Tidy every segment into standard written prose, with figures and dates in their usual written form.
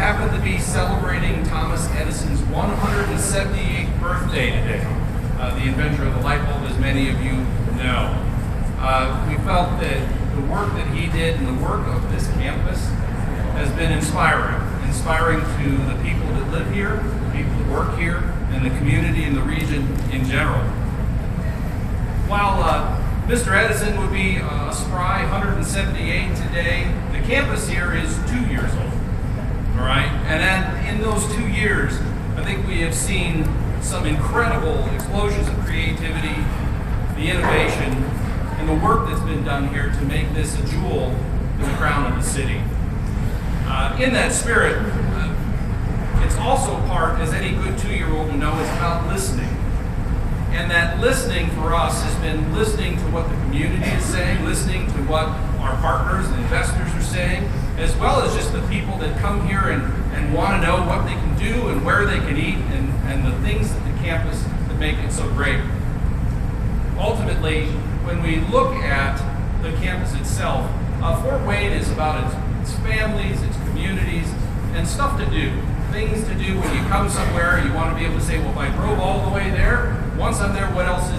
happen to be celebrating Thomas Edison's 178th birthday today, the inventor of the light bulb, as many of you know. We felt that the work that he did and the work of this campus has been inspiring to the people that live here, the people that work here, and the community and the region in general. While Mr. Edison would be a spry 178 today, the campus here is 2 years old, all right? And then in those 2 years, I think we have seen some incredible explosions of creativity, the innovation, and the work that's been done here to make this a jewel in the crown of the city. In that spirit, it's also part, as any good 2-year-old will know, it's about listening. And that listening for us has been listening to what the community is saying, listening to what our partners and investors are saying, as well as just the people that come here and want to know what they can do and where they can eat and the things that the campus that make it so great. Ultimately, when we look at the campus itself, Fort Wayne is about its families, its communities, and stuff to do. Things to do when you come somewhere, you want to be able to say, well, if I drove all the way there, once I'm there, what else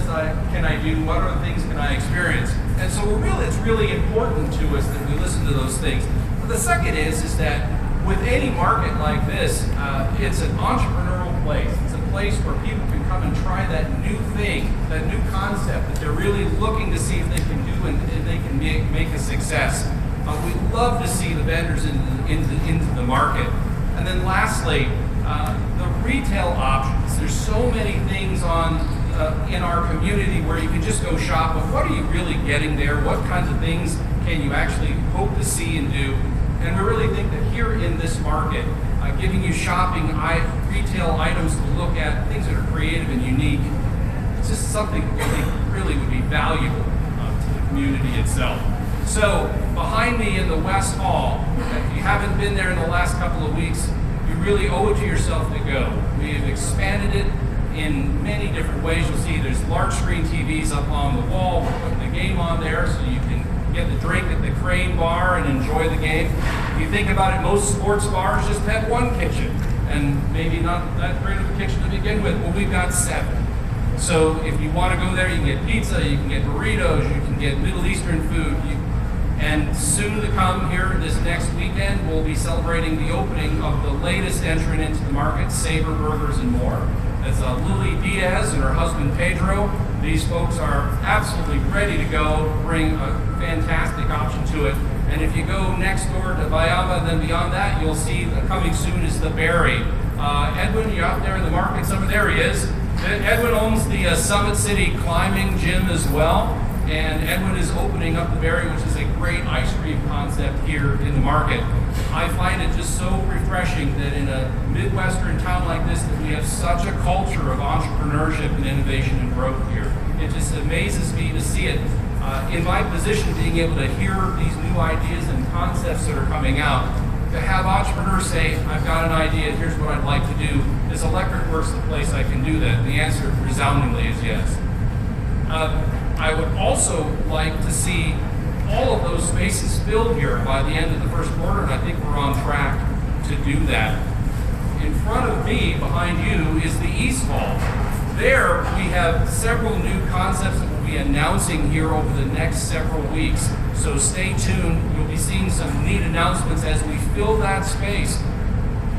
can I do? What other things can I experience? And so it's really important to us that we listen to those things. But the second is that with any market like this, it's an entrepreneurial place. It's a place where people can come and try that new thing, that new concept that they're really looking to see if they can do and they can make a success. We love to see the vendors into the market. And then lastly, the retail options. There's so many things in our community where you can just go shop, but what are you really getting there? What kinds of things can you actually hope to see and do? And we really think that here in this market, giving you shopping retail items to look at, things that are creative and unique, it's just something that we think really would be valuable to the community itself. So behind me in the West Hall, if you haven't been there in the last couple of weeks, you really owe it to yourself to go. We have expanded it in many different ways. You'll see there's large screen TVs up on the wall. We're putting the game on there so you can get the drink at the Crane bar and enjoy the game. If you think about it, most sports bars just have one kitchen, and maybe not that great of a kitchen to begin with. Well, we've got 7. So if you want to go there, you can get pizza, you can get burritos, you can get Middle Eastern food. And soon to come here this next weekend, we'll be celebrating the opening of the latest entrant into the market, Sabre Burgers and More. That's Lily Diaz and her husband Pedro. These folks are absolutely ready to go, bring a fantastic option to it. And if you go next door to Buyamba and then beyond that, you'll see that coming soon is the Berry. Edwin, you're out there in the market, there he is. Edwin owns the Summit City Climbing Gym as well. And Edwin is opening up the Berry, which is a great ice cream concept here in the market. I find it just so refreshing that in a Midwestern town like this, that we have such a culture of entrepreneurship and innovation and growth here. It just amazes me to see it. In my position, being able to hear these new ideas and concepts that are coming out, to have entrepreneurs say, I've got an idea, here's what I'd like to do. Is Electric Works the place I can do that? And the answer resoundingly is yes. I would also like to see all of those spaces filled here by the end of the first quarter, and I think we're on track to do that. In front of me, behind you, is the East Hall. There, we have several new concepts that we'll be announcing here over the next several weeks, so stay tuned. You'll be seeing some neat announcements as we fill that space,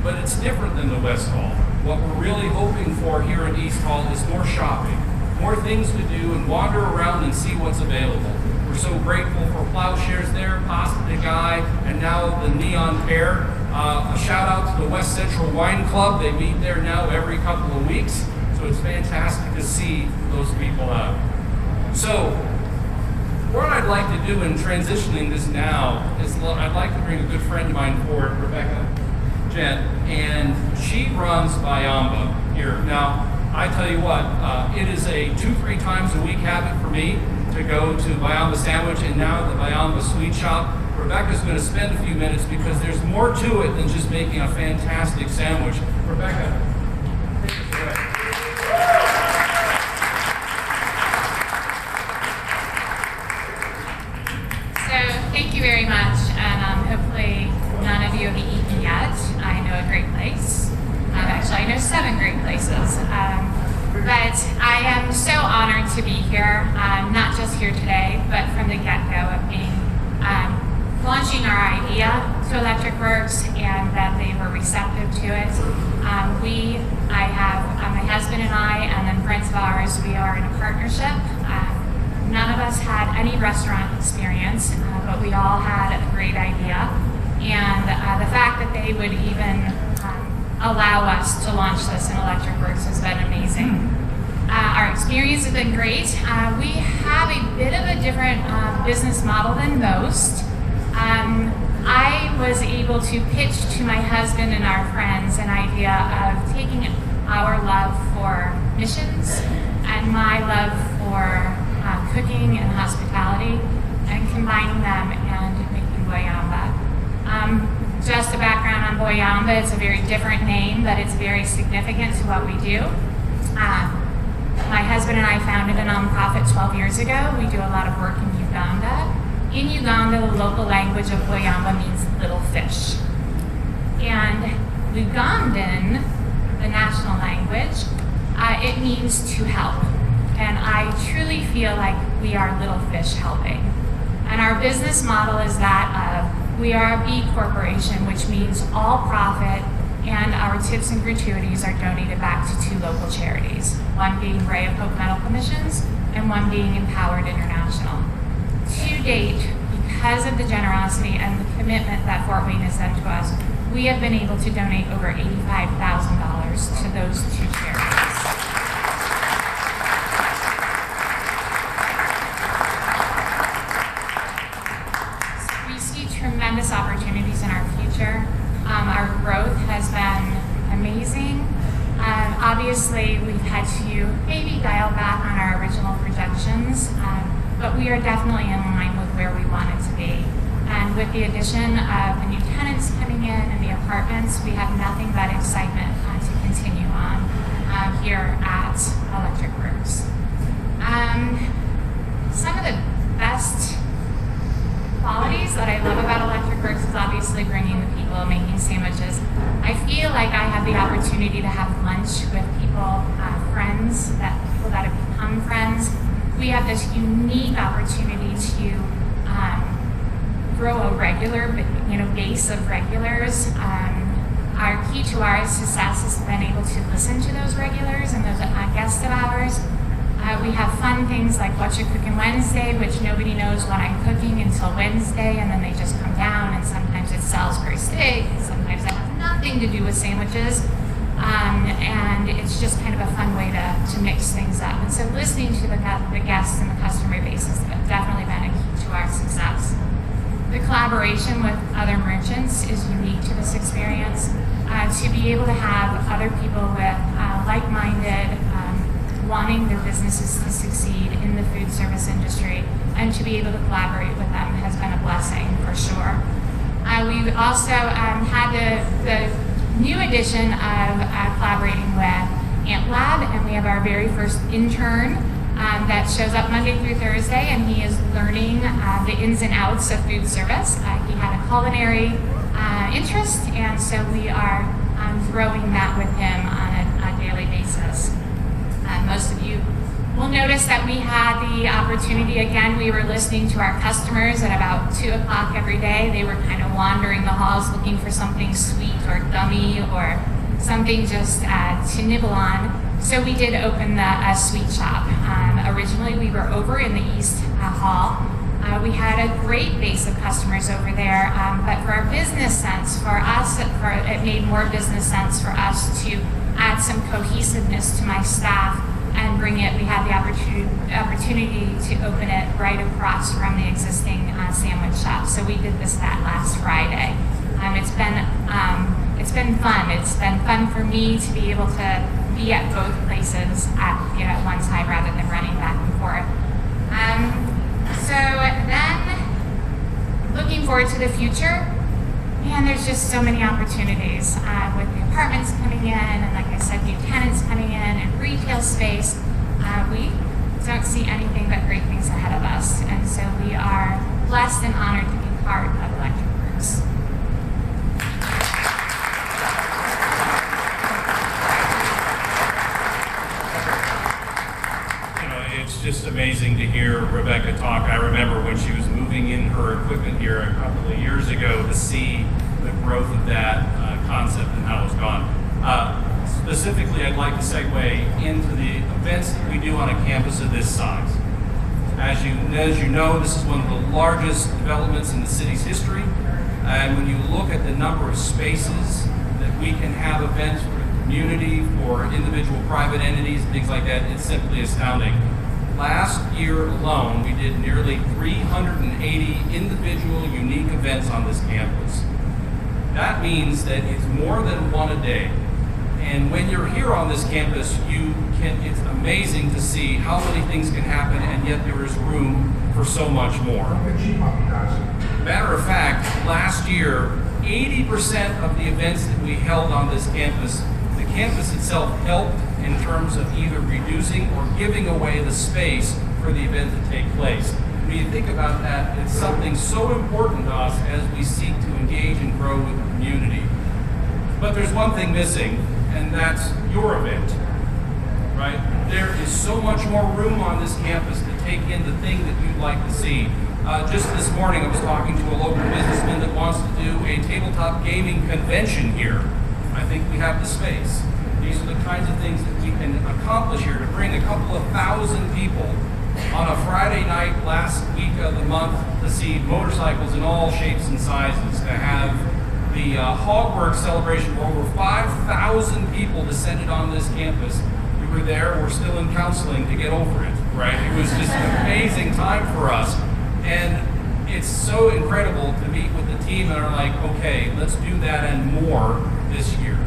but it's different than the West Hall. What we're really hoping for here at East Hall is more shopping, more things to do, and wander around and see what's available. We're so grateful for Plowshares there, Pasta de Guy, and now the Neon Pear. A shout out to the West Central Wine Club. They meet there now every couple of weeks, so it's fantastic to see those people out. So what I'd like to do in transitioning this now is I'd like to bring a good friend of mine forward, Rebecca Gent, and she runs Buyamba here. Now, I tell you what, it is a 2-3 times a week habit for me to go to Buyamba Sandwich and now the Buyamba Sweet Shop. Rebecca's going to spend a few minutes because there's more to it than just making a fantastic sandwich. Rebecca, take us away. So thank you very much, and hopefully none of you have eaten yet. I know here, not just here today, but from the get-go of being launching our idea to Electric Works, and that they were receptive to it. I have my husband and I, and then friends of ours, we are in a partnership. None of us had any restaurant experience, but we all had a great idea. And the fact that they would even allow us to launch this in Electric Works has been amazing. Our experience has been great. We have a bit of a different business model than most. I was able to pitch to my husband and our friends an idea of taking our love for missions and my love for cooking and hospitality and combining them and making Buyamba. Just a background on Buyamba, it's a very different name, but it's very significant to what we do. My husband and I founded a nonprofit 12 years ago. We do a lot of work in Uganda. In Uganda, the local language of Buyamba means little fish. And Ugandan, the national language, it means to help. And I truly feel like we are little fish helping. And our business model is that of, we are a B corporation, which means all profit and our tips and gratuities are donated back to 2 local charities, one being Ray of Hope Medical Missions and one being Empowered International. To date, because of the generosity and the commitment that Fort Wayne has done to us, we have been able to donate over $85,000 to those 2 charities. We see tremendous opportunities in our future. Our growth has been amazing. Obviously, we've had to maybe dial back on our original projections, but we are definitely in line with where we want it to be. And with the addition of the new tenants coming in and the apartments, we have nothing but excitement to continue on here at Electric Works. Some of the best qualities that I love about Electric Works is obviously bringing the people, making sandwiches. I feel like I have the opportunity to have lunch with people, friends, people that have become friends. We have this unique opportunity to grow a regular, base of regulars. Our key to our success has been able to listen to those regulars and those guests of ours. We have fun things like What You're Cooking Wednesday, which nobody knows what I'm cooking until Wednesday, and then they just come down, and sometimes it's Salisbury steak, and sometimes it has nothing to do with sandwiches. And it's just kind of a fun way to mix things up. And so listening to the guests and the customer base has definitely been a key to our success. The collaboration with other merchants is unique to this experience. To be able to have other people with like-minded, wanting their businesses to succeed in the food service industry, and to be able to collaborate with them has been a blessing for sure. We also had the new addition of collaborating with Ant Lab, and we have our very first intern that shows up Monday through Thursday, and he is learning the ins and outs of food service. He had a culinary interest, and so we are growing that with him on a daily basis. Most of you will notice that we had the opportunity, again, we were listening to our customers at about 2 o'clock every day. They were kind of wandering the halls looking for something sweet or gummy or something just to nibble on. So we did open a sweet shop. Originally we were over in the East Hall. We had a great base of customers over there, but for our business sense, for us, it made more business sense for us to add some cohesiveness to my staff and bring it. We had the opportunity to open it right across from the existing sandwich shop. So we did that last Friday. It's been fun. It's been fun for me to be able to be at both places at one time rather than running back and forth. So then, looking forward to the future, man, there's just so many opportunities with the apartments coming in, and like I said, new tenants coming in, and retail space. We don't see anything but great things ahead of us, and so we are blessed and honored to be part of Electric Works. It's just amazing. Rebecca talk, I remember when she was moving in her equipment here a couple of years ago to see the growth of that concept and how it's gone. Specifically, I'd like to segue into the events that we do on a campus of this size. As you know, this is one of the largest developments in the city's history. And when you look at the number of spaces that we can have events for the community, for individual private entities, things like that, it's simply astounding. Last year alone, we did nearly 380 individual unique events on this campus. That means that it's more than one a day. And when you're here on this campus, it's amazing to see how many things can happen, and yet there is room for so much more. Matter of fact, last year, 80% of the events that we held on this campus, the campus itself helped in terms of either reducing or giving away the space for the event to take place. When you think about that, it's something so important to us as we seek to engage and grow with the community. But there's one thing missing, and that's your event, right? There is so much more room on this campus to take in the thing that you'd like to see. Just this morning, I was talking to a local businessman that wants to do a tabletop gaming convention here. I think we have the space. These are the kinds of things that we can accomplish here, to bring a couple of thousand people on a Friday night last week of the month to see motorcycles in all shapes and sizes, to have the Hogwarts celebration where over 5,000 people descended on this campus. We were there, we're still in counseling to get over it, right? It was just an amazing time for us. And it's so incredible to meet with the team and are like, okay, let's do that and more this year.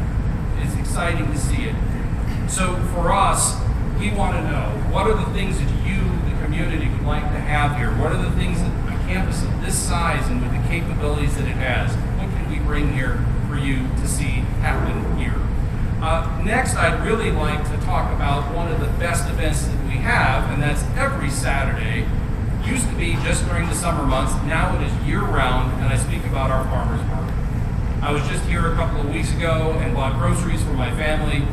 It's exciting to see it. So for us, we want to know, what are the things that you, the community, would like to have here? What are the things that a campus of this size and with the capabilities that it has, what can we bring here for you to see happen here? Next, I'd really like to talk about one of the best events that we have, and that's every Saturday. Used to be just during the summer months, now it is year-round, and I speak about our farmers market. I was just here a couple of weeks ago and bought groceries for my family.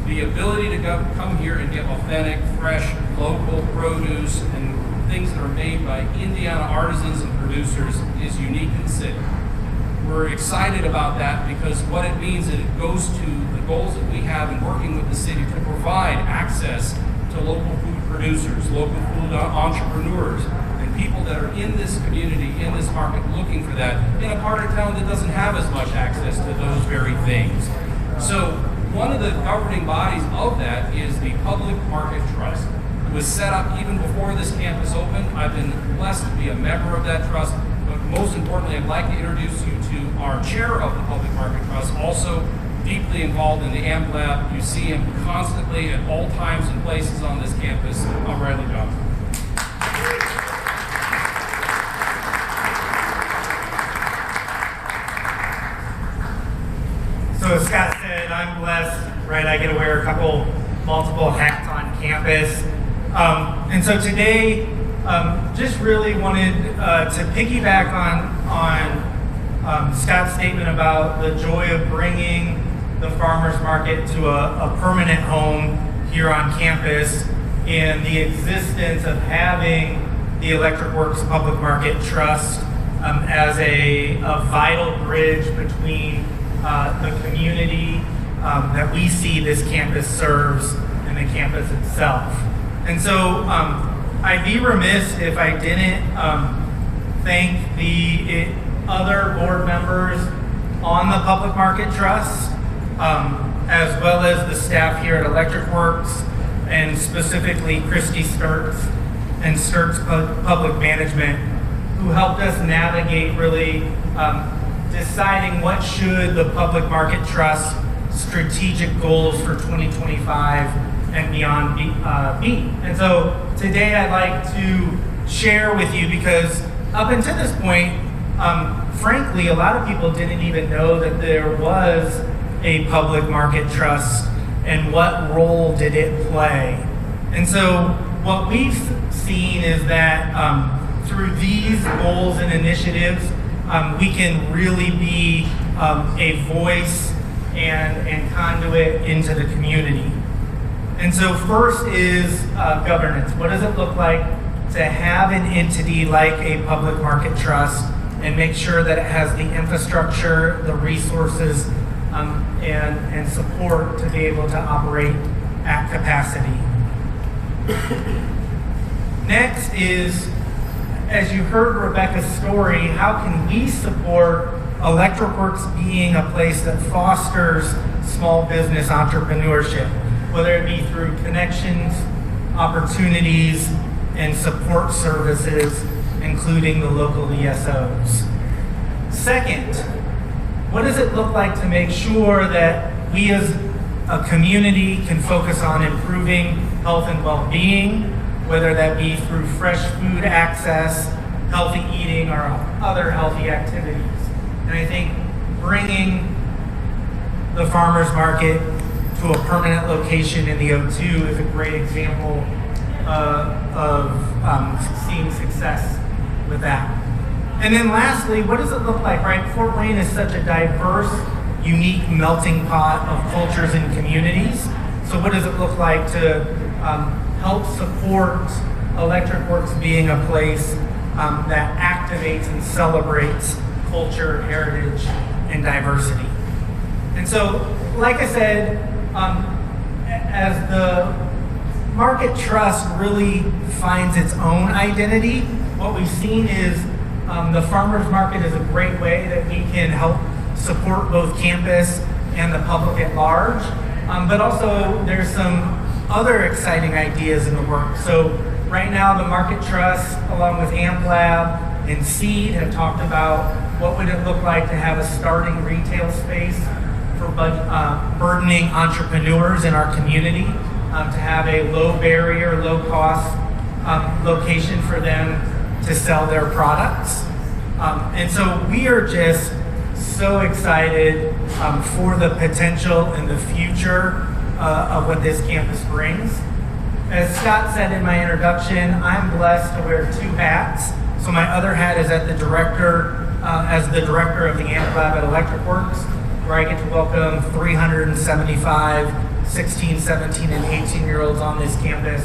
The ability to come here and get authentic, fresh, local produce and things that are made by Indiana artisans and producers is unique in the city. We're excited about that because what it means is it goes to the goals that we have in working with the city to provide access to local food producers, local food entrepreneurs, and people that are in this community, in this market, looking for that in a part of town that doesn't have as much access to those very things. So one of the governing bodies of that is the Public Market Trust. It was set up even before this campus opened. I've been blessed to be a member of that trust, but most importantly, I'd like to introduce you to our chair of the Public Market Trust, also deeply involved in the AMP Lab. You see him constantly at all times and places on this campus. I'm Riley Johnson. So as Scott said, I'm blessed, right? I get to wear multiple hats on campus. And so today, just really wanted to piggyback on Scott's statement about the joy of bringing the farmers market to a permanent home here on campus, and the existence of having the Electric Works Public Market Trust as a vital bridge between the community that we see this campus serves and the campus itself. And so I'd be remiss if I didn't thank the other board members on the Public Market Trust, as well as the staff here at Electric Works, and specifically Christy Sturts and Sturts Public Management, who helped us navigate really deciding what should the Public Market Trust strategic goals for 2025 and beyond be. And so today I'd like to share with you, because up until this point, frankly, a lot of people didn't even know that there was a public market trust and what role did it play. And so what we've seen is that through these goals and initiatives, we can really be a voice and conduit into the community. And so first is governance. What does it look like to have an entity like a public market trust and make sure that it has the infrastructure, the resources, and support to be able to operate at capacity. Next is, as you heard Rebecca's story, how can we support Electric-Works being a place that fosters small business entrepreneurship, whether it be through connections, opportunities, and support services, including the local ESOs. Second, what does it look like to make sure that we as a community can focus on improving health and well-being, whether that be through fresh food access, healthy eating, or other healthy activities? And I think bringing the farmers market to a permanent location in the O2 is a great example of seeing success with that. And then lastly, what does it look like, right? Fort Wayne is such a diverse, unique melting pot of cultures and communities. So what does it look like to help support Electric-Works being a place that activates and celebrates culture, heritage, and diversity? And so, like I said, as the market trust really finds its own identity, what we've seen is the farmers market is a great way that we can help support both campus and the public at large. But also there's some other exciting ideas in the works. So right now the market trust, along with AmpLab and Seed, have talked about what would it look like to have a starting retail space for burdening entrepreneurs in our community, to have a low barrier, low cost location for them to sell their products. And so we are just so excited for the potential and the future of what this campus brings. As Scott said in my introduction, I'm blessed to wear two hats. So my other hat is as the director of the AmpLab at Electric-Works, where I get to welcome 375 16, 17, and 18-year-olds on this campus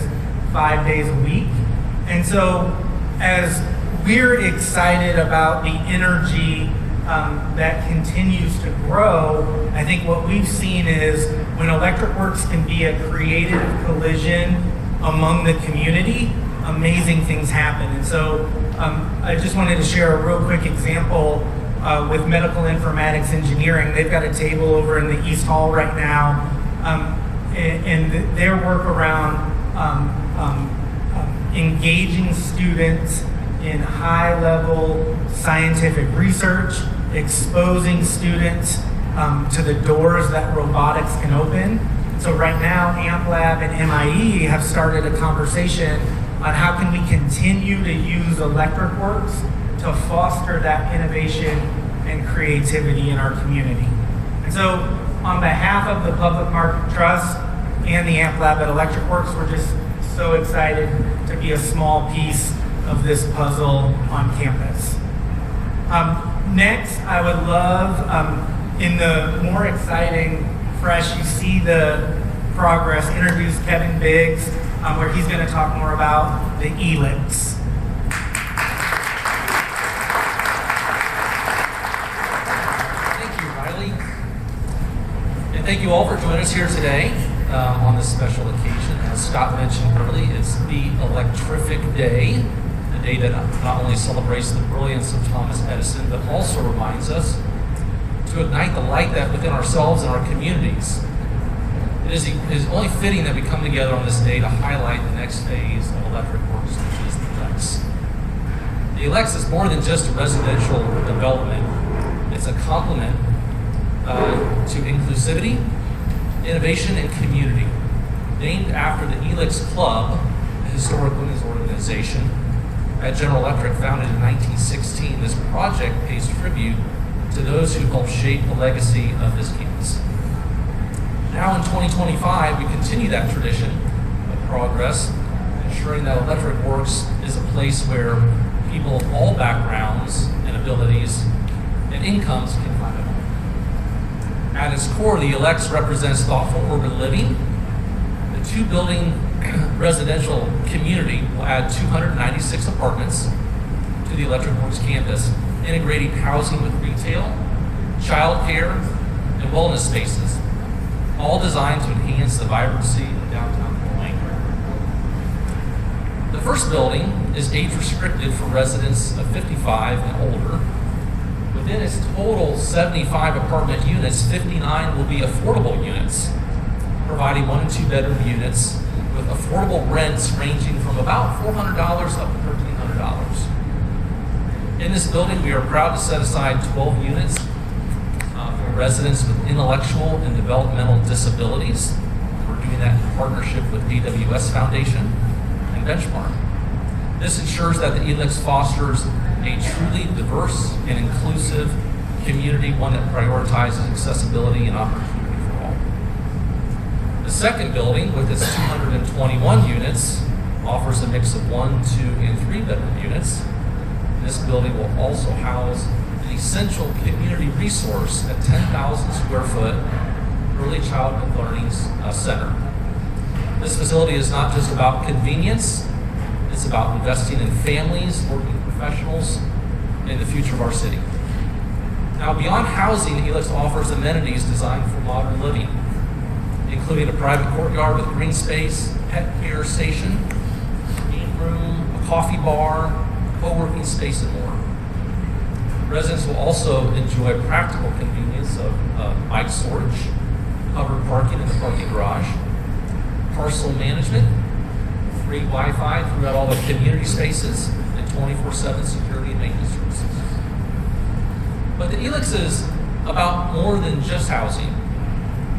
5 days a week. And so as we're excited about the energy that continues to grow, I think what we've seen is when Electric-Works can be a creative collision among the community, amazing things happen. And so I just wanted to share a real quick example with medical informatics engineering. They've got a table over in the East Hall right now, and their work around engaging students in high-level scientific research, exposing students to the doors that robotics can open. So right now, AmpLab and MIE have started a conversation on how can we continue to use Electric-Works to foster that innovation and creativity in our community. And so on behalf of the Public Market Trust and the AmpLab at Electric-Works, we're just so excited to be a small piece of this puzzle on campus. Next, I would love, in the more exciting, fresh, you see the progress, introduce Kevin Biggs, where he's going to talk more about the Elex. Thank you, Riley. And thank you all for joining us here today on this special occasion. As Scott mentioned earlier, it's the Elec-trific Day, a day that not only celebrates the brilliance of Thomas Edison, but also reminds us to ignite the light that within ourselves and our communities. It is only fitting that we come together on this day to highlight the next phase of Electric-Works, which is the Elex. The Elex is more than just a residential development. It's a complement to inclusivity, innovation, and community. Named after the Elex Club, a historic women's organization at General Electric, founded in 1916, this project pays tribute to those who helped shape the legacy of this campus. Now in 2025, we continue that tradition of progress, ensuring that Electric-Works is a place where people of all backgrounds and abilities and incomes can find a home. At its core, the Elex represents thoughtful urban living. The two building residential community will add 296 apartments to the Electric Works campus, integrating housing with retail, childcare, and wellness spaces, all designed to enhance the vibrancy of downtown Fort Wayne. The first building is age restricted for residents of 55 and older. Within its total 75 apartment units, 59 will be affordable units, providing 1 and 2 bedroom units with affordable rents ranging from about $400 up to $1,300. In this building, we are proud to set aside 12 units for residents with intellectual and developmental disabilities. We're doing that in partnership with AWS Foundation and Benchmark. This ensures that the Elex fosters a truly diverse and inclusive community, one that prioritizes accessibility and opportunity for all. The second building, with its 221 units, offers a mix of 1, 2, and 3 bedroom units. This building will also house an essential community resource at 10,000 square foot early childhood learning center. This facility is not just about convenience, it's about investing in families, working professionals, and the future of our city. Now, beyond housing, Elex offers amenities designed for modern living, including a private courtyard with green space, pet care station, game room, a coffee bar, co-working space, and more. Residents will also enjoy practical convenience of bike storage, covered parking in the parking garage, parcel management, free Wi-Fi throughout all the community spaces, and 24/7 security and maintenance services. But the Elex is about more than just housing.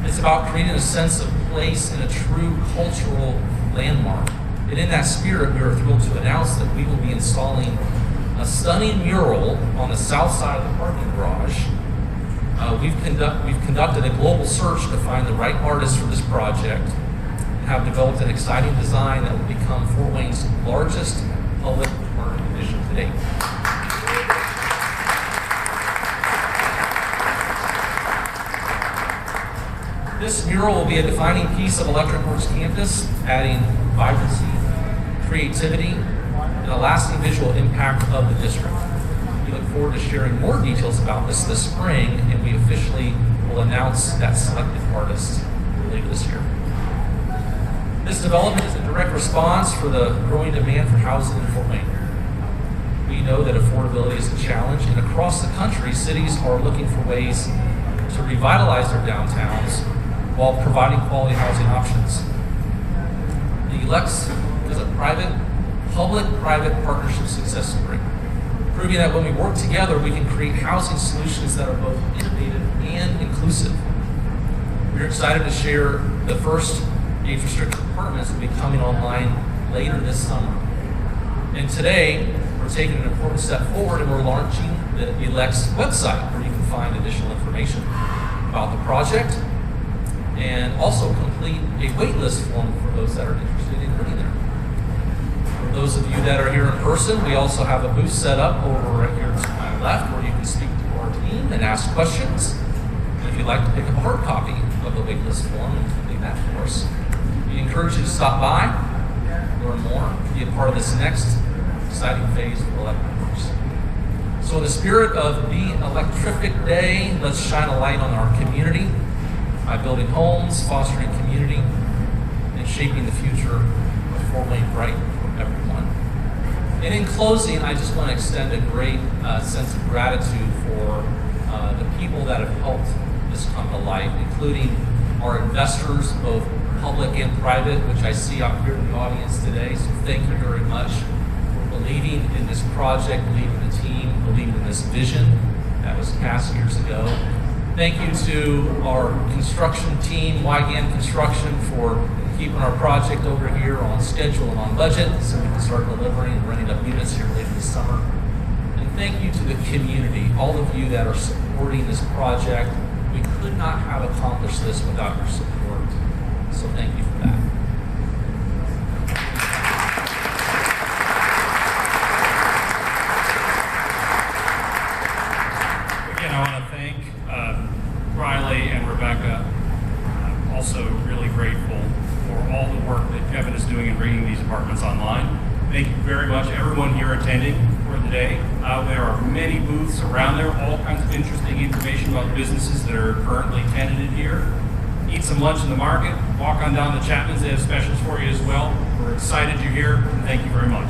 It's about creating a sense of place and a true cultural landmark. And in that spirit, we are thrilled to announce that we will be installing a stunning mural on the south side of the parking garage. We've conducted a global search to find the right artist for this project and have developed an exciting design that will become Fort Wayne's largest public art exhibition to date. This mural will be a defining piece of Electric Works campus, adding vibrancy, creativity, and a lasting visual impact of the district. We look forward to sharing more details about this spring, and we officially will announce that selected artist later this year. This development is a direct response for the growing demand for housing in Fort Wayne. We know that affordability is a challenge, and across the country, cities are looking for ways to revitalize their downtowns while providing quality housing options. The Elex is a public-private partnership success story, proving that when we work together, we can create housing solutions that are both innovative and inclusive. We're excited to share the first age-restricted apartments will be coming online later this summer. And today, we're taking an important step forward and we're launching the Elex website where you can find additional information about the project and also complete a waitlist form for those that are interested in living there. For those of you that are here in person, we also have a booth set up over right here to my left where you can speak to our team and ask questions. And if you'd like to pick up a hard copy of the waitlist form and complete that for us, we encourage you to stop by, learn more, be a part of this next exciting phase of Electric Works. So in the spirit of Be Elec-trific Day, let's shine a light on our community by building homes, fostering community, and shaping the future of Fort Wayne bright for everyone. And in closing, I just want to extend a great sense of gratitude for the people that have helped this come to life, including our investors, both public and private, which I see out here in the audience today. So thank you very much for believing in this project, believing in the team, believing in this vision that was cast years ago. Thank you to our construction team, Ghent Construction, for keeping our project over here on schedule and on budget so we can start delivering and running up units here later this summer. And thank you to the community, all of you that are supporting this project. We could not have accomplished this without your support. So thank you for that. Again, I want to thank Riley and Rebecca, also really grateful for all the work that Kevan is doing in bringing these apartments online. Thank you very much, everyone here attending for the day. There are many booths around there, all kinds of interesting information about businesses that are currently tenanted here. Eat some lunch in the market, walk on down to Chapman's, they have specials for you as well. We're excited you're here, and thank you very much.